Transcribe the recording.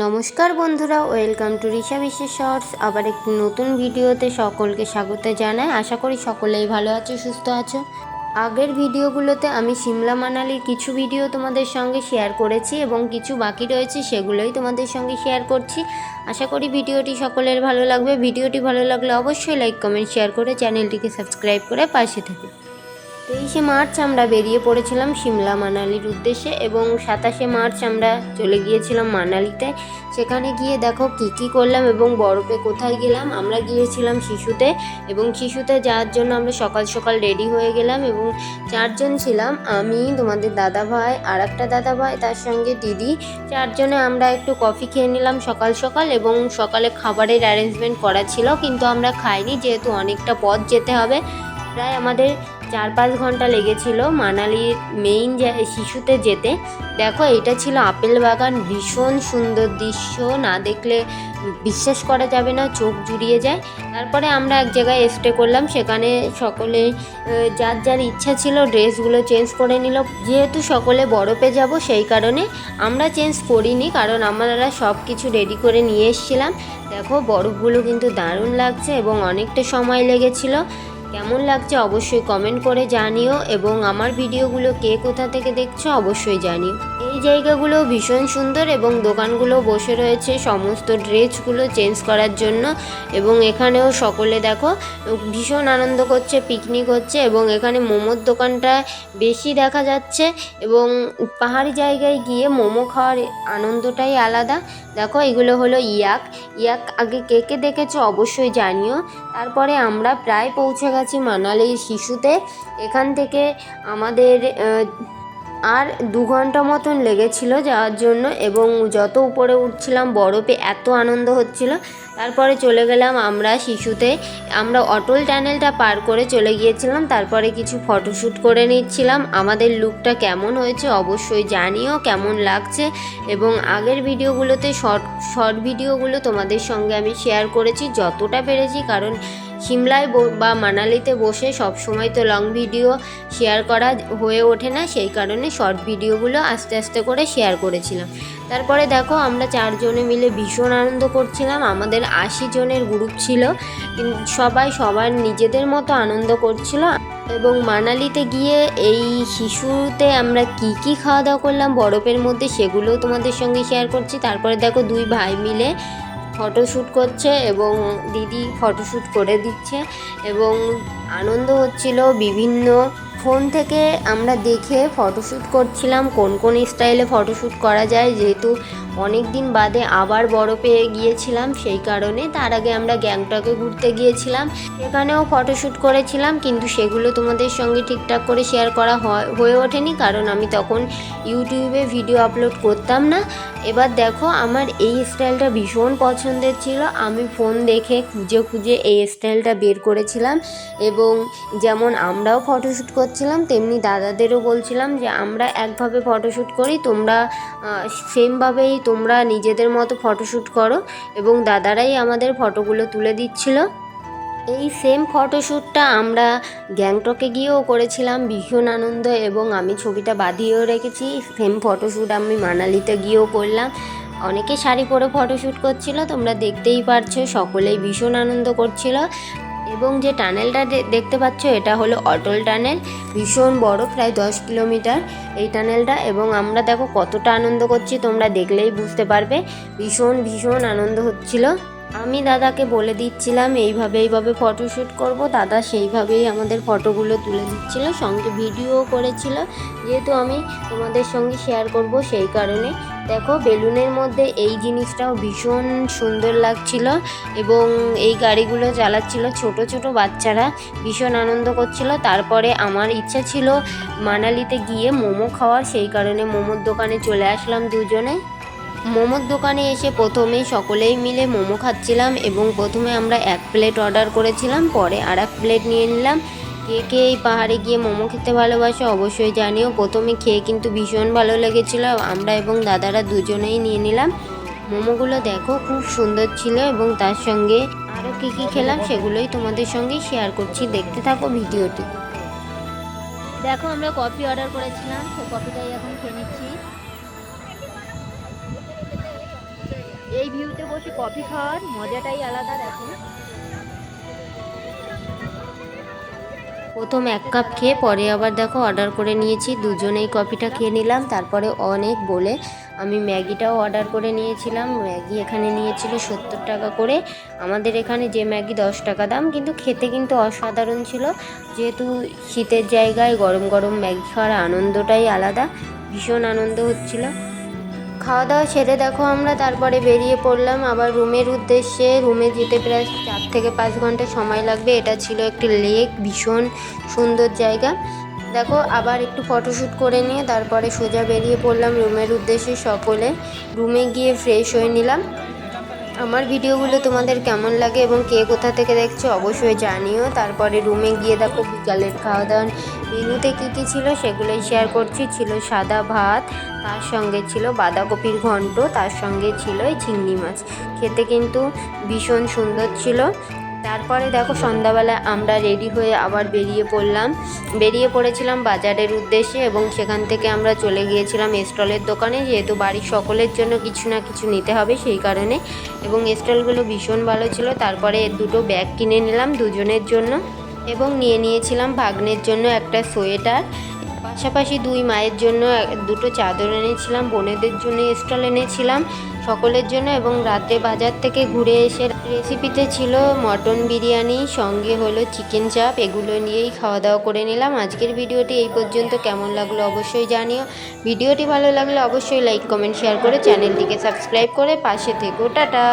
নমস্কার বন্ধুরা, welcome to Risha বিশ্বের শর্টস। আবার একটি নতুন ভিডিওতে সকলকে স্বাগত জানাই। আশা করি সকলেই ভালো আছো, সুস্থ আছো। আগের ভিডিওগুলোতে আমি সিমলা মানালির কিছু ভিডিও তোমাদের সঙ্গে শেয়ার করেছি এবং কিছু বাকি রয়েছে, সেগুলোই তোমাদের সঙ্গে শেয়ার করছি। আশা করি ভিডিওটি সকলের ভালো লাগবে। ভিডিওটি ভালো লাগলে অবশ্যই লাইক, কমেন্ট, শেয়ার করে চ্যানেলটিকে সাবস্ক্রাইব করে পাশে থেকো। 23শে মার্চ আমরা বেরিয়ে পড়েছিলাম সিমলা মানালির উদ্দেশ্যে এবং 27শে মার্চ আমরা চলে গিয়েছিলাম মানালিতে। সেখানে গিয়ে দেখো কী করলাম এবং বরফে কোথায় গেলাম। আমরা গিয়েছিলাম শিশুতে এবং শিশুতে যাওয়ার জন্য আমরা সকাল সকাল রেডি হয়ে গেলাম এবং 4 জন ছিলাম। আমি, তোমাদের দাদা ভাই, আর একটা দাদা ভাই, তার সঙ্গে দিদি। 4 জনে আমরা একটু কফি খেয়ে নিলাম সকাল সকাল এবং সকালে খাবারের অ্যারেঞ্জমেন্ট করা ছিল, কিন্তু আমরা খাইনি যেহেতু অনেকটা পথ যেতে হবে। প্রায় আমাদের 4-5 ঘন্টা লেগেছিল মানালির মেইন শিশুতে যেতে। দেখো, এটা ছিল আপেল বাগান, ভীষণ সুন্দর দৃশ্য, না দেখলে বিশ্বাস করা যাবে না, চোখ জুড়িয়ে যায়। তারপরে আমরা এক জায়গায় স্টে করলাম, সেখানে সকলে যার যার ইচ্ছা ছিল ড্রেসগুলো চেঞ্জ করে নিল। যেহেতু সকলে বরফে যাব সেই কারণে আমরা চেঞ্জ করিনি, কারণ আমরা সব কিছু রেডি করে নিয়ে এসেছিলাম। দেখো, বরফগুলো কিন্তু দারুণ লাগছে এবং অনেকটা সময় লেগেছিল। কেমন লাগছে অবশ্যই কমেন্ট করে জানিও এবং আমার ভিডিওগুলো কে কোথা থেকে দেখছো অবশ্যই জানিও। এই জায়গাগুলো ভীষণ সুন্দর এবং দোকানগুলো বসে রয়েছে সমস্ত ড্রেসগুলো চেঞ্জ করার জন্য এবং এখানেও সকলে দেখো ভীষণ আনন্দ করছে, পিকনিক হচ্ছে এবং এখানে মোমোর দোকানটা বেশি দেখা যাচ্ছে এবং পাহাড়ি জায়গায় গিয়ে মোমো খাওয়ার আনন্দটাই আলাদা। দেখো, এগুলো হলো ইয়াক। আগে কে কে দেখেছো অবশ্যই জানিও। তারপরে আমরা প্রায় পৌঁছে গেছি মানালির শিশুতে। এখান থেকে আমাদের আর 2 ঘন্টা মতন লেগেছিল যাওয়ার জন্য এবং যত উপরে উঠছিলাম বরফে এত আনন্দ হচ্ছিল। তারপরে চলে গেলাম আমরা শিশুতে। আমরা অটল টানেলটা পার করে চলে গিয়েছিলাম, তারপরে কিছু ফটোশ্যুট করে নিচ্ছিলাম। আমাদের লুকটা কেমন হয়েছে অবশ্যই জানিও, কেমন লাগছে। এবং আগের ভিডিওগুলোতে শর্ট ভিডিওগুলো তোমাদের সঙ্গে আমি শেয়ার করেছি যতটা পেরেছি, কারণ সিমলায় বা মানালিতে বসে সব সময় তো লং ভিডিও শেয়ার করা হয়ে ওঠে না, সেই কারণে শর্ট ভিডিওগুলো আস্তে আস্তে করে শেয়ার করেছিলাম। তারপরে দেখো, আমরা 4 জনে মিলে ভীষণ আনন্দ করছিলাম। আমাদের 80 জনের গ্রুপ ছিল, সবাই সবার নিজেদের মতো আনন্দ করছিল। এবং মানালিতে গিয়ে এই শিশুতে আমরা কি খাওয়া দাওয়া করলাম বরফের মধ্যে সেগুলোও তোমাদের সঙ্গে শেয়ার করছি। তারপরে দেখো 2 ভাই মিলে ফটোশ্যুট করছে এবং দিদি ফটোশ্যুট করে দিচ্ছে এবং আনন্দ হচ্ছিল। বিভিন্ন ফোন থেকে আমরা দেখে ফটোশ্যুট করছিলাম কোন স্টাইলে ফটোশ্যুট করা যায়, যেহেতু অনেক দিন বাদে আবার বরফে গিয়েছিলাম সেই কারণে। তার আগে আমরা গ্যাংটকে ঘুরতে গিয়েছিলাম, সেখানেও ফটোশ্যুট করেছিলাম, কিন্তু সেগুলো তোমাদের সঙ্গে ঠিকঠাক করে শেয়ার করা হয়ে ওঠেনি, কারণ আমি তখন ইউটিউবে ভিডিও আপলোড করতাম না। এবার দেখো, আমার এই স্টাইলটা ভীষণ পছন্দের ছিল। আমি ফোন দেখে খুঁজে এই স্টাইলটা বের করেছিলাম এবং যেমন আমরাও ফটোশ্যুট করছিলাম তেমনি দাদাদেরও বলছিলাম যে আমরা একভাবে ফটোশ্যুট করি, তোমরা সেমভাবেই তোমরা নিজেদের মতো ফটোশ্যুট করো এবং দাদারাই আমাদের ফটোগুলো তুলে দিচ্ছিল। এই সেম ফটোশ্যুটটা আমরা গ্যাংটকে গিয়েও করেছিলাম, ভীষণ আনন্দ এবং আমি ছবিটা বাঁধিয়েও রেখেছি। সেম ফটোশ্যুট আমি মানালিতে গিয়েও করলাম। অনেকে শাড়ি পরে ফটোশ্যুট করছিল, তোমরা দেখতেই পারছো, সকলেই ভীষণ আনন্দ করছিল। এবং যে টানেলটা দেখতে পাচ্ছ এটা হলো অটল টানেল, ভীষণ বড়, প্রায় 10 কিলোমিটার এই টানেলটা। এবং আমরা দেখো কতটা আনন্দ করছি, তোমরা দেখলেই বুঝতে পারবে। ভীষণ আনন্দ হচ্ছিল। আমি দাদাকে বলে দিচ্ছিলাম এইভাবে ফটোশ্যুট করব, দাদা সেইভাবেই আমাদের ফটোগুলো তুলে দিচ্ছিল, সঙ্গে ভিডিও করেছিল, যেহেতু আমি তোমাদের সঙ্গে শেয়ার করব সেই কারণে। দেখো, বেলুনের মধ্যে এই জিনিসটাও ভীষণ সুন্দর লাগছিল এবং এই গাড়িগুলো চালাচ্ছিল ছোট বাচ্চারা, ভীষণ আনন্দ করছিল। তারপরে আমার ইচ্ছা ছিল মানালিতে গিয়ে মোমো খাওয়ার, সেই কারণে মোমোর দোকানে চলে আসলাম দুজনে। মোমোর দোকানে এসে প্রথমে সকলেই মিলে মোমো খাচ্ছিলাম এবং প্রথমে আমরা 1 প্লেট অর্ডার করেছিলাম, পরে আর 1 প্লেট নিয়ে নিলাম। কে এই পাহাড়ে গিয়ে মোমো খেতে ভালোবাসে অবশ্যই জানিও। প্রথমে খেয়ে কিন্তু ভীষণ ভালো লেগেছিলো, আমরা এবং দাদারা দুজনেই নিয়ে নিলাম। মোমোগুলো দেখো খুব সুন্দর ছিল এবং তার সঙ্গে আরও কী খেলাম সেগুলোই তোমাদের সঙ্গে শেয়ার করছি, দেখতে থাকো ভিডিওটি। দেখো, আমরা কফি অর্ডার করেছিলাম, সেই কফিটাই এখন খেয়ে নিচ্ছি। এই ভিউতে বসে কফি খাওয়ার মজাটাই আলাদা। দেখো প্রথম 1 কাপ খেয়ে পরে আবার দেখো অর্ডার করে নিয়েছি, দুজনেই কফিটা খেয়ে নিলাম। তারপরে অনেক বলে আমি ম্যাগিটাও অর্ডার করে নিয়েছিলাম। ম্যাগি এখানে নিয়েছিল 70 টাকা করে। আমাদের এখানে যে ম্যাগি 10 টাকা দাম, কিন্তু খেতে কিন্তু অসাধারণ ছিল। যেহেতু শীতের জায়গায় গরম গরম ম্যাগি খাওয়ার আনন্দটাই আলাদা, ভীষণ আনন্দ হচ্ছিল। খাওয়া দাওয়া সেরে দেখো আমরা তারপরে বেরিয়ে পড়লাম আবার রুমের উদ্দেশ্যে। রুমে যেতে প্রায় 4 থেকে 5 ঘন্টা সময় লাগবে। এটা ছিল একটি লেক, ভীষণ সুন্দর জায়গা। দেখো আবার একটু ফটোশ্যুট করে নিয়ে তারপরে সোজা বেরিয়ে পড়লাম রুমের উদ্দেশ্যে। সকলে রুমে গিয়ে ফ্রেশ হয়ে নিলাম। আমার ভিডিওগুলো তোমাদের কেমন লাগে এবং কে কোথা থেকে দেখছো অবশ্যই জানিও। তারপরে রুমে গিয়ে দেখো বিকালের খাওয়া দাওয়ার মেনুতে কী কী ছিল সেগুলোই শেয়ার করছি। ছিল সাদা ভাত, তার সঙ্গে ছিল বাঁধাকপির ঘন্ট, তার সঙ্গে ছিল এই চিংড়ি মাছ। খেতে কিন্তু ভীষণ সুন্দর ছিল। তারপরে দেখো সন্ধ্যাবেলা আমরা রেডি হয়ে আবার বেরিয়ে পড়েছিলাম বাজারের উদ্দেশ্যে, এবং সেখান থেকে আমরা চলে গিয়েছিলাম স্টলের দোকানে, যেহেতু বাড়ির সকলের জন্য কিছু না কিছু নিতে হবে সেই কারণে। এবং স্টলগুলো ভীষণ ভালো ছিল। তারপরে 2টো ব্যাগ কিনে নিলাম দুজনের জন্য, এবং নিয়েছিলাম ভাগ্নের জন্য একটা সোয়েটার। পাশাপাশি 2 মায়ের জন্য 2টো চাদর এনেছিলাম, বোনেদের জন্য স্টল এনেছিলাম সকলের জন্য। এবং রাতে বাজার থেকে ঘুরে এসে রেসিপিতে ছিল মটন বিরিয়ানি, সঙ্গে হলো চিকেন চাপ। এগুলো নিয়েই খাওয়া দাওয়া করে নিলাম। আজকের ভিডিওটি এই পর্যন্ত। কেমন লাগলো অবশ্যই জানিও। ভিডিওটি ভালো লাগলে অবশ্যই লাইক কমেন্ট শেয়ার করে চ্যানেলটিকে সাবস্ক্রাইব করে পাশে থেকো। টাটা।